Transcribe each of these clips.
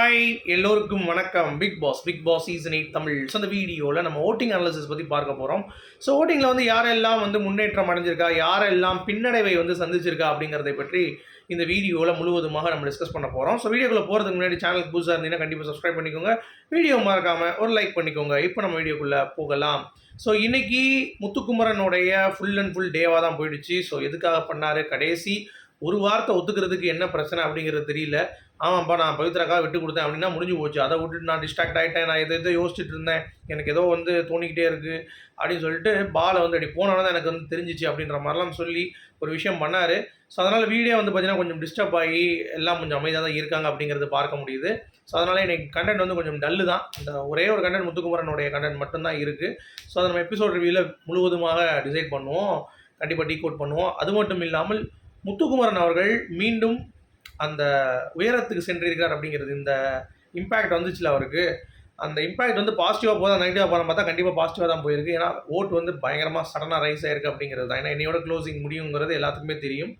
Hi எல்லோருக்கும் வணக்கம். Bigg Boss season 8 Tamil. So அந்த வீடியோவில் நம்ம ஓட்டிங் அனாலிசிஸ் பற்றி பார்க்க போகிறோம். ஸோ ஓட்டிங்கில் வந்து யாரெல்லாம் வந்து முன்னேற்றம் அடைஞ்சிருக்கா, யாரெல்லாம் பின்னடைவை வந்து சந்திச்சிருக்கா அப்படிங்கிறதை பற்றி இந்த வீடியோவில் முழுவதுமாக நம்ம டிஸ்கஸ் பண்ண போகிறோம். ஸோ வீடியோக்குள்ளே போகிறதுக்கு முன்னாடி சேனலுக்கு புதுசாக இருந்தீங்கன்னா கண்டிப்பாக சப்ஸ்கிரைப் பண்ணிக்கோங்க. வீடியோ மறக்காமல் ஒரு லைக் பண்ணிக்கோங்க. இப்போ நம்ம வீடியோக்குள்ளே போகலாம். ஸோ இன்றைக்கி முத்துக்குமரனுடைய ஃபுல் அண்ட் ஃபுல் டேவாக தான் போயிடுச்சு. ஸோ எதுக்காக பண்ணார், கடைசி ஒரு வார்த்தை ஒத்துக்கிறதுக்கு என்ன பிரச்சனை அப்படிங்கிறது தெரியல. ஆமாப்பா நான் பவித்ராக்காக விட்டு கொடுத்தேன் அப்படின்னா முடிஞ்சு போச்சு. அதை விட்டுட்டு நான் டிஸ்ட்ராக்ட் ஆகிட்டேன், நான் எதோ யோசிச்சுட்டு இருந்தேன், எனக்கு ஏதோ வந்து தோணிக்கிட்டே இருக்குது அப்படின்னு சொல்லிட்டு பாலை வந்து அப்படி போனோன்னு தான் எனக்கு வந்து தெரிஞ்சிச்சு அப்படின்ற மாதிரிலாம் சொல்லி ஒரு விஷயம் பண்ணார். ஸோ அதனால் வீடியோ வந்து பார்த்திங்கன்னா கொஞ்சம் டிஸ்டர்ப் ஆகி எல்லாம் கொஞ்சம் அமைதியாக தான் இருக்காங்க அப்படிங்கிறது பார்க்க முடியுது. ஸோ அதனால் எனக்கு கண்டென்ட் வந்து கொஞ்சம் டல்லு தான். இந்த ஒரே ஒரு கண்டென்ட் முத்துக்குமரனுடைய கண்டென்ட் மட்டும்தான் இருக்குது. ஸோ அதை நம்ம எபிசோட் ரிவ்யூவில் முழுவதுமாக டிசைட் பண்ணுவோம், கண்டிப்பாக டீகோட் பண்ணுவோம். அது மட்டும் இல்லாமல் முத்துக்குமரன் அவர்கள் மீண்டும் அந்த உயரத்துக்கு சென்றிருக்கிறார் அப்படிங்கிறது, இந்த இம்பேக்ட் வந்துச்சுல அவருக்கு, அந்த இம்பேக்ட் வந்து பாசிட்டிவாக போதா நெகட்டிவாக போகிறோம் பார்த்தா கண்டிப்பாக பாசிட்டிவாக தான் போயிருக்கு. ஏன்னா ஓட்டு வந்து பயங்கரமாக சடனாக ரைஸ் ஆயிருக்கு அப்படிங்கிறது தான். ஏன்னா என்னையோட க்ளோசிங் முடியுங்கிறது எல்லாத்துக்குமே தெரியும்.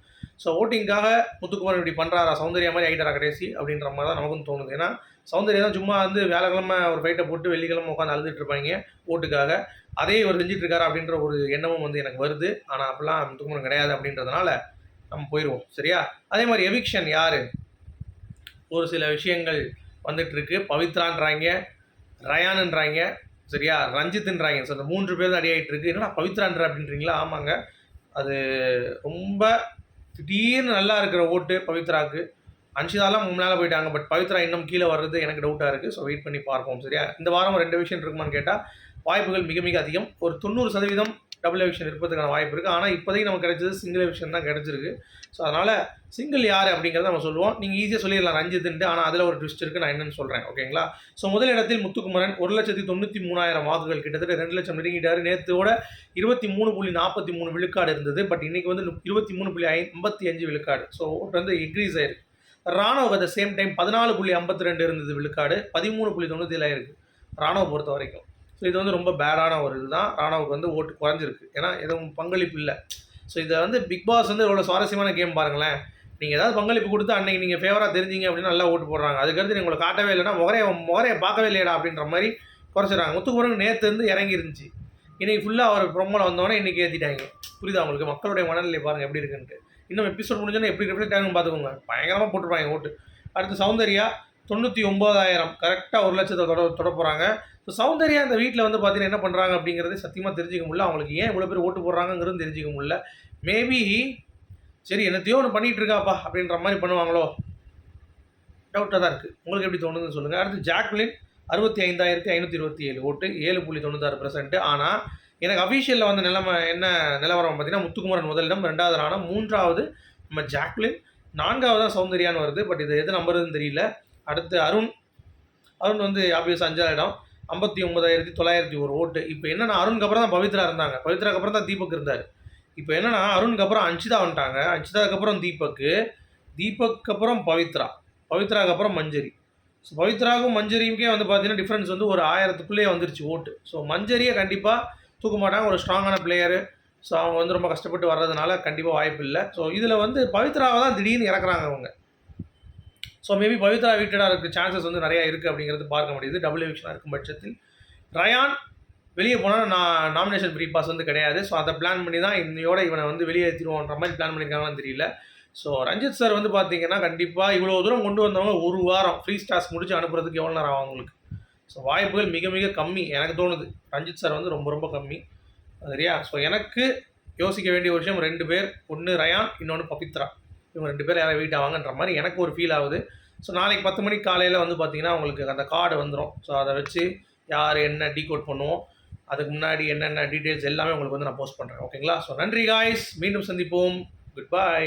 ஸோ ஓட்டிங்காக முத்துக்குமரன் இப்படி பண்ணுறாரா, சௌந்தர்யா மாதிரி ஆகிட்டாரா கடைசி அப்படின்ற மாதிரி தான் நமக்கும் தோணுது. ஏன்னா சௌந்தர்யா தான் சும்மா வந்து வேலைக்கிழமை ஒரு ஃபைட்டை போட்டு வெள்ளிக்கிழமை உட்காந்து அழுதுட்டு இருப்பாங்க ஓட்டுக்காக, அதே இவர் செஞ்சுட்டு இருக்காரு அப்படின்ற ஒரு எண்ணமும் வந்து எனக்கு வருது. ஆனால் அப்படிலாம் முத்துக்குமரன் கிடையாது அப்படின்றதுனால நம்ம போயிடுவோம். சரியா? அதே மாதிரி எவிக்ஷன் யார், ஒரு சில விஷயங்கள் வந்துட்டுருக்கு. பவித்ரான்றாங்க, ரயானுன்றாங்க, சரியா, ரஞ்சித்ன்றாங்க. ஸோ அந்த 3 பேர் தான் அடியாகிட்டு இருக்கு. என்னடா பவித்ரான்ற அப்படின்றீங்களா? ஆமாங்க, அது ரொம்ப திடீர்னு நல்லா இருக்கிற ஓட்டு பவித்ராவுக்கு. அன்ஷிதாலாம் முன்னால போயிட்டாங்க, பட் பவித்ரா இன்னும் கீழே வர்றது எனக்கு டவுட்டாக இருக்குது. ஸோ வெயிட் பண்ணி பார்ப்போம். சரியா? இந்த வாரம் 2 விஷயம் இருக்குமான்னு கேட்டால் வாய்ப்புகள் மிக மிக அதிகம். ஒரு 90% டபுள் எவிக்ஷன் இருப்பதுக்கான வாய்ப்பு இருக்குது. ஆனால் இப்போதைக்கு நமக்கு கிடைச்சது சிங்கிள் எவிக்ஷன் தான் கிடச்சிருக்கு. ஸோ அதனால் சிங்கிள் யார் அப்படிங்கிறத நம்ம சொல்லுவோம். நீங்கள் ஈஸியாக சொல்லிடலாம் ரஞ்சித்துன்ட்டு, ஆனால் அதில் ஒரு ட்விஸ்ட் இருக்குது, நான் என்னென்னு சொல்கிறேன். ஓகேங்களா? ஸோ முதல் இடத்தில் முத்துக்குமரன் 1,93,000 வாக்குகள், கிட்டத்தட்ட 2 லட்சம் நெருங்கிட்டார். நேற்றோட 23.43 விழுக்காடு இருந்தது. பட் இன்றைக்கி வந்து 23.55 விழுக்காடு. ஸோ ஓட்டு வந்து இன்க்ரீஸ் ஆயிருக்கு. ராணுவ அட் த சேம் டைம் 14.52 இருந்தது விழுக்காடு, 13.97 ஆயிருக்கு ராணுவ பொறுத்த வரைக்கும். ஸோ இது வந்து ரொம்ப பேடான ஒரு இதுதான். ராணுவுக்கு வந்து ஓட்டு குறைஞ்சிருக்கு, ஏன்னா எதுவும் பங்களிப்பு இல்லை. ஸோ இதை வந்து பிக் பாஸ் வந்து எவ்வளோ சுவாரஸ்யமான கேம் பாருங்களேன். நீங்கள் ஏதாவது பங்களிப்பு கொடுத்து அன்றைக்கி நீங்கள் ஃபேவராக தெரிஞ்சிங்க அப்படின்னா நல்லா ஓட்டு போடுறாங்க. அதுக்கடுத்து நீங்கள் உங்களை காட்டவே இல்லைன்னா முகரையை பார்க்கவே இல்லையடா அப்படின்ற மாதிரி குறைச்சிடறாங்க. முத்துக்குமரன் நேற்று வந்து இறங்கி இருந்துச்சு, இன்றைக்கி ஃபுல்லாக அவர் ப்ரொமோவில் வந்தோடனே இன்றைக்கி ஏற்றிட்டாங்க. புரியுதா உங்களுக்கு? மக்களுடைய மனநிலை பாருங்கள் எப்படி இருக்குன்ட்டு. இன்னும் எபிசோட் முடிஞ்சோன்னா எப்படி ரிஃப்ளெக்ட் ஆகுன்னு பார்த்துக்கோங்க. பயங்கரமாக போட்டுருப்பாங்க ஓட்டு. அடுத்து சௌந்தர்யா 99,000, கரெக்டாக 1,00,000 தொட போகிறாங்க. ஸோ சௌந்தர்யா இந்த வீட்டில் வந்து பார்த்தீங்கன்னா என்ன பண்ணுறாங்க அப்படிங்கிறது சத்தியமாக தெரிஞ்சிக்க முடியல. அவங்களுக்கு ஏன் இவ்வளோ பேர் ஓட்டு போடுறாங்கிறது தெரிஞ்சிக்க முடியல. மேபி சரி என்னத்தையோ ஒன்று பண்ணிகிட்டு இருக்காப்பா அப்படின்ற மாதிரி பண்ணுவாங்களோ, டவுட்டாக தான் இருக்குது. உங்களுக்கு எப்படி தோணுதுன்னு சொல்லுங்கள். அடுத்து ஜாக்லின் 65,527 ஓட்டு, 7.96%. ஆனால் எனக்கு அஃபீஷியலில் வந்த என்ன நிலவரம் பார்த்தீங்கன்னா முத்துக்குமரன் முதலிடம், 2வது ராணா, 3வது நம்ம ஜாக்லின், 4வது தான் சௌந்தர்யான்னு வருது. பட் இது எது நம்புறதுன்னு தெரியல. அடுத்து அருண் வந்து ஆப்வியஸ் 5வது இடம், 59,901 ஓட்டு. இப்போ என்னென்னா அருணுக்கு அப்புறம் தான் பவித்ரா இருந்தாங்க, பவித்ராக்கு அப்புறம் தான் தீபக் இருந்தார். இப்போ என்னென்னா அருணுக்கு அப்புறம் அன்ஷிதா வந்துட்டாங்க, அன்ஷிதாவுக்கு அப்புறம் தீபக் அப்புறம் பவித்ராவுக்கு அப்புறம் மஞ்சரி. ஸோ பவித்ராவுக்கும் மஞ்சரியுக்கே வந்து பார்த்தீங்கன்னா டிஃப்ரென்ஸ் வந்து ஒரு 1000க்குள்ளேயே வந்துருச்சு ஓட்டு. ஸோ மஞ்சரியை கண்டிப்பாக தூக்க மாட்டாங்க, ஒரு ஸ்ட்ராங்கான பிளேயரு. ஸோ அவங்க வந்து ரொம்ப கஷ்டப்பட்டு வர்றதுனால கண்டிப்பாக வாய்ப்பு இல்லை. ஸோ இதில் வந்து பவித்ராவை தான் திடீர்னு இறக்குறாங்க அவங்க. ஸோ மேபி பவித்ரா வீட்டடாக இருக்க சான்சஸ் வந்து நிறையா இருக்குது அப்படிங்கிறது பார்க்க முடியுது. டபுள் எவிக்ஷனாக இருக்கும் பட்சத்தில் ரயான் வெளியே போனால் நாமினேஷன் ஃப்ரீ பாஸ் வந்து கிடையாது. ஸோ அதை பிளான் பண்ணி தான் இன்னையோட இவனை வந்து வெளியேற்றிடுவோன்ற மாதிரி பிளான் பண்ணியிருக்காங்கன்னு தெரியல. ஸோ ரஞ்சித் சார் வந்து பார்த்தீங்கன்னா கண்டிப்பாக இவ்வளோ தூரம் கொண்டு வந்தவங்க ஒரு வாரம் ஃப்ரீ ஸ்டாஸ் முடிச்சு அனுப்புறதுக்கு எவ்வளோ நேரம் ஆகும் அவங்களுக்கு? ஸோ வாய்ப்புகள் மிக மிக கம்மி எனக்கு தோணுது. ரஞ்சித் சார் வந்து ரொம்ப ரொம்ப கம்மி. சரியா? ஸோ எனக்கு யோசிக்க வேண்டிய ஒரு விஷயம் 2 பேர், ஒன்று ரயான், இன்னொன்று பவித்ரா. இவங்க 2 பேர் யாரை வெயிட் ஆவாங்கன்ற மாதிரி எனக்கு ஒரு ஃபீல் ஆகுது. ஸோ நாளைக்கு 10 மணிக்கு காலையில் வந்து பார்த்திங்கன்னா உங்களுக்கு அந்த கார்டு வந்துடும். ஸோ அதை வச்சு யார் என்ன டீகோட் பண்ணுவோம், அதுக்கு முன்னாடி என்னென்ன டீட்டெயில்ஸ் எல்லாமே உங்களுக்கு வந்து நான் போஸ்ட் பண்ணுறேன். ஓகேங்களா? ஸோ நன்றி காய்ஸ், மீண்டும் சந்திப்போம். Good bye.